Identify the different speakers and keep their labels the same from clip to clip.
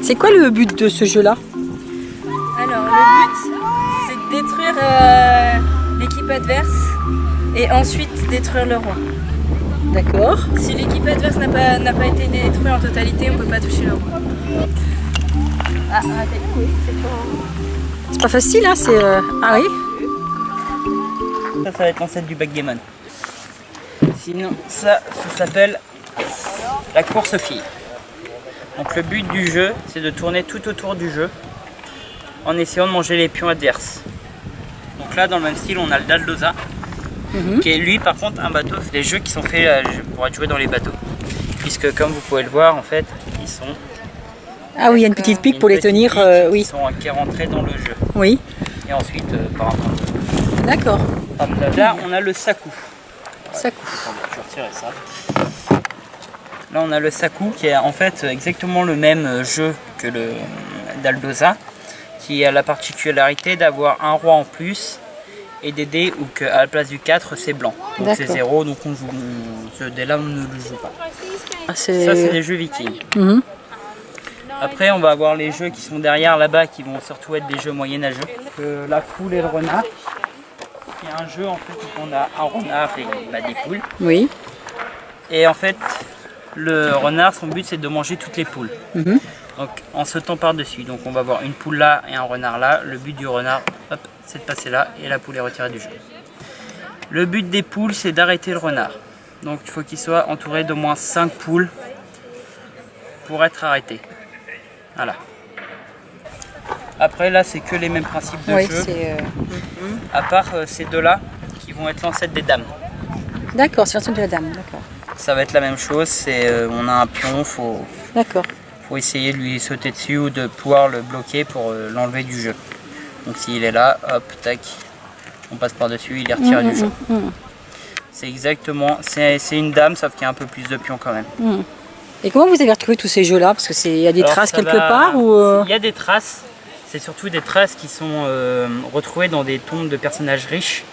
Speaker 1: C'est quoi le but de ce jeu-là?
Speaker 2: Alors le but c'est de détruire l'équipe adverse et ensuite détruire le roi.
Speaker 1: D'accord.
Speaker 2: Si l'équipe adverse n'a pas été détruite en totalité, on ne peut pas toucher le roi. Ah, oui,
Speaker 1: C'est pas facile, hein, c'est... Ah oui.
Speaker 3: Ça va être l'ancêtre du backgammon. Sinon, ça s'appelle la course aux filles. Donc le but du jeu, c'est de tourner tout autour du jeu en essayant de manger les pions adverses. Donc là, dans le même style, on a le Daldoza, qui est lui, par contre, un bateau. C'est des jeux qui sont faits pour être joués dans les bateaux. Puisque, comme vous pouvez le voir, en fait, ils sont...
Speaker 1: Ah oui, il y a une petite pique pour les tenir, oui.
Speaker 3: Qui est rentrée dans le jeu.
Speaker 1: Oui.
Speaker 3: Et ensuite, par rapport.
Speaker 1: D'accord.
Speaker 3: Là, on a le Saku.
Speaker 1: Saku.
Speaker 3: Je vais retirer ça. Là, on a le Saku qui est en fait exactement le même jeu que le Daldoza, qui a la particularité d'avoir un roi en plus et des dés où que, à la place du 4, c'est blanc. Donc c'est 0, donc on joue, ce dé-là, on ne le joue pas.
Speaker 1: Ah,
Speaker 3: Ça, c'est des jeux vikings. Après, on va avoir les jeux qui sont derrière là-bas, qui vont surtout être des jeux moyenâgeux. La poule et le renard, qui est un jeu en fait où on a un renard et des poules.
Speaker 1: Oui.
Speaker 3: Et en fait, le renard, son but c'est de manger toutes les poules. Donc en sautant par-dessus. Donc on va avoir une poule là et un renard là. Le but du renard, hop, c'est de passer là et la poule est retirée du jeu. Le but des poules, c'est d'arrêter le renard. Donc il faut qu'il soit entouré d'au moins 5 poules pour être arrêté. Voilà. Après là, c'est que les mêmes principes de jeu. À part ces deux-là qui vont être l'ancêtre des dames.
Speaker 1: D'accord, c'est l'ancêtre de la dame, d'accord.
Speaker 3: Ça va être la même chose, on a un pion, faut essayer de lui sauter dessus ou de pouvoir le bloquer pour l'enlever du jeu. Donc s'il est là, hop, tac, on passe par-dessus, il est retiré du jeu. C'est exactement, c'est une dame, sauf qu'il y a un peu plus de pions quand même.
Speaker 1: Et comment vous avez retrouvé tous ces jeux-là? Parce qu'il y a des traces quelque part ou
Speaker 3: Il y a des traces, c'est surtout des traces qui sont retrouvées dans des tombes de personnages riches.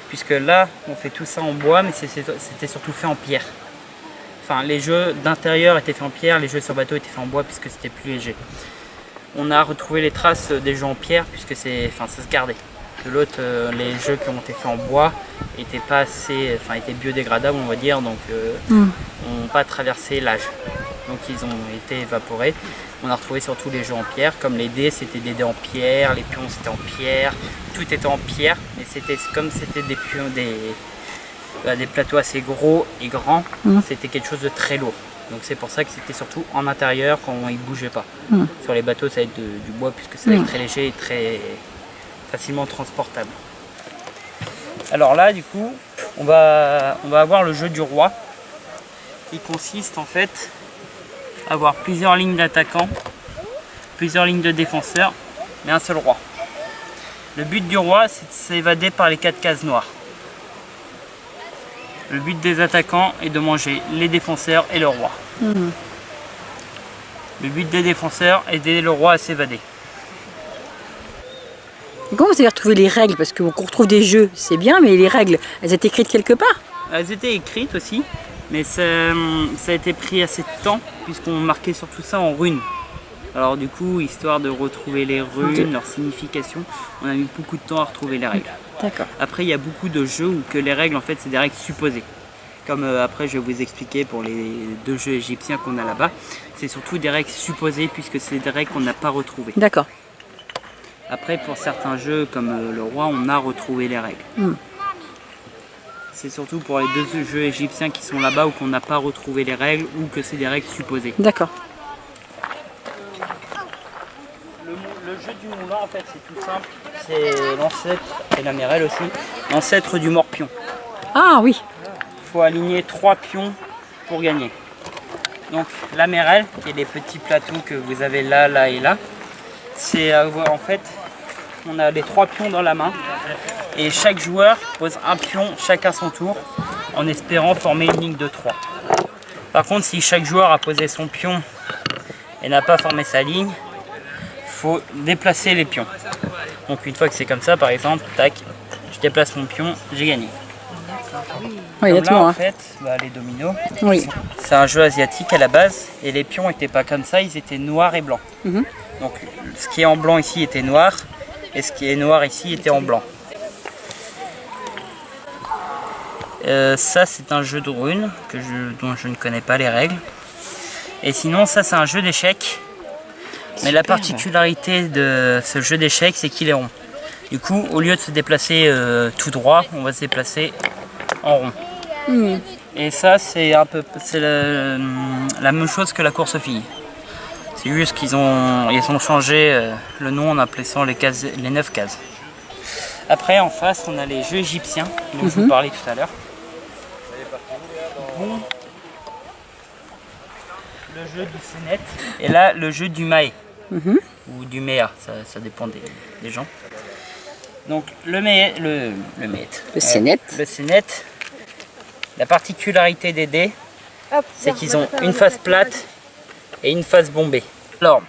Speaker 3: Puisque là, on fait tout ça en bois, mais c'était surtout fait en pierre. Enfin, les jeux d'intérieur étaient faits en pierre, les jeux sur bateau étaient faits en bois puisque c'était plus léger. On a retrouvé les traces des jeux en pierre puisque ça se gardait. De l'autre, les jeux qui ont été faits en bois étaient pas assez, étaient biodégradables, on va dire, donc n'ont pas traversé l'âge. Donc ils ont été évaporés. On a retrouvé surtout les jeux en pierre, comme les dés, c'était des dés en pierre, les pions c'était en pierre, tout était en pierre, mais comme c'était des pions, des plateaux assez gros et grands, c'était quelque chose de très lourd. Donc c'est pour ça que c'était surtout en intérieur quand il ne bougeait pas. Sur les bateaux, ça va être du bois puisque ça va être très léger et très facilement transportable. Alors là, du coup, on va avoir le jeu du roi qui consiste en fait à avoir plusieurs lignes d'attaquants, plusieurs lignes de défenseurs, mais un seul roi. Le but du roi, c'est de s'évader par les 4 cases noires. Le but des attaquants est de manger les défenseurs et le roi. Le but des défenseurs est d'aider le roi à s'évader.
Speaker 1: Comment vous avez retrouvé les règles? Parce qu'on retrouve des jeux, c'est bien, mais les règles, elles étaient écrites quelque part?
Speaker 3: Elles étaient écrites aussi, mais ça a été pris assez de temps, puisqu'on marquait surtout ça en runes. Alors du coup, histoire de retrouver les runes, leur signification, on a mis beaucoup de temps à retrouver les règles.
Speaker 1: D'accord.
Speaker 3: Après, il y a beaucoup de jeux où que les règles, en fait, c'est des règles supposées. Comme après, je vais vous expliquer pour les 2 jeux égyptiens qu'on a là-bas. C'est surtout des règles supposées, puisque c'est des règles qu'on n'a pas retrouvées.
Speaker 1: D'accord.
Speaker 3: Après, pour certains jeux, comme le roi, on a retrouvé les règles. C'est surtout pour les 2 jeux égyptiens qui sont là-bas où qu'on n'a pas retrouvé les règles ou que c'est des règles supposées.
Speaker 1: D'accord.
Speaker 3: Le jeu du moulin, en fait, c'est tout simple. C'est l'ancêtre, et la mérelle aussi, l'ancêtre du morpion.
Speaker 1: Ah oui.
Speaker 3: Il faut aligner 3 pions pour gagner. Donc la mérelle, qui est les petits plateaux que vous avez là, là et là, c'est avoir en fait, on a les 3 pions dans la main et chaque joueur pose un pion chacun son tour en espérant former une ligne de 3. Par contre, si chaque joueur a posé son pion et n'a pas formé sa ligne, faut déplacer les pions. Donc une fois que c'est comme ça, par exemple, tac, je déplace mon pion, j'ai gagné.
Speaker 1: Oui,
Speaker 3: Là, en fait, les dominos,
Speaker 1: oui.
Speaker 3: C'est un jeu asiatique à la base et les pions n'étaient pas comme ça, ils étaient noirs et blancs. Donc ce qui est en blanc ici était noir et ce qui est noir ici était en blanc. Ça c'est un jeu de runes dont je ne connais pas les règles. Et sinon ça c'est un jeu d'échecs. Mais la particularité de ce jeu d'échecs c'est qu'il est rond. Du coup au lieu de se déplacer tout droit, on va se déplacer en rond. Et ça c'est la même chose que la course aux filles. C'est juste qu'ils ont changé le nom en appelant ça les 9 cases. Après en face on a les jeux égyptiens dont je vous parlais tout à l'heure. Bon. Le jeu du sénet et là le jeu du maé ou du méa, ça dépend des gens. Donc le sénet, la particularité des dés, c'est qu'ils ont une face plate et une face bombée. Alors,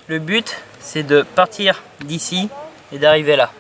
Speaker 3: le but, c'est de partir d'ici et d'arriver là.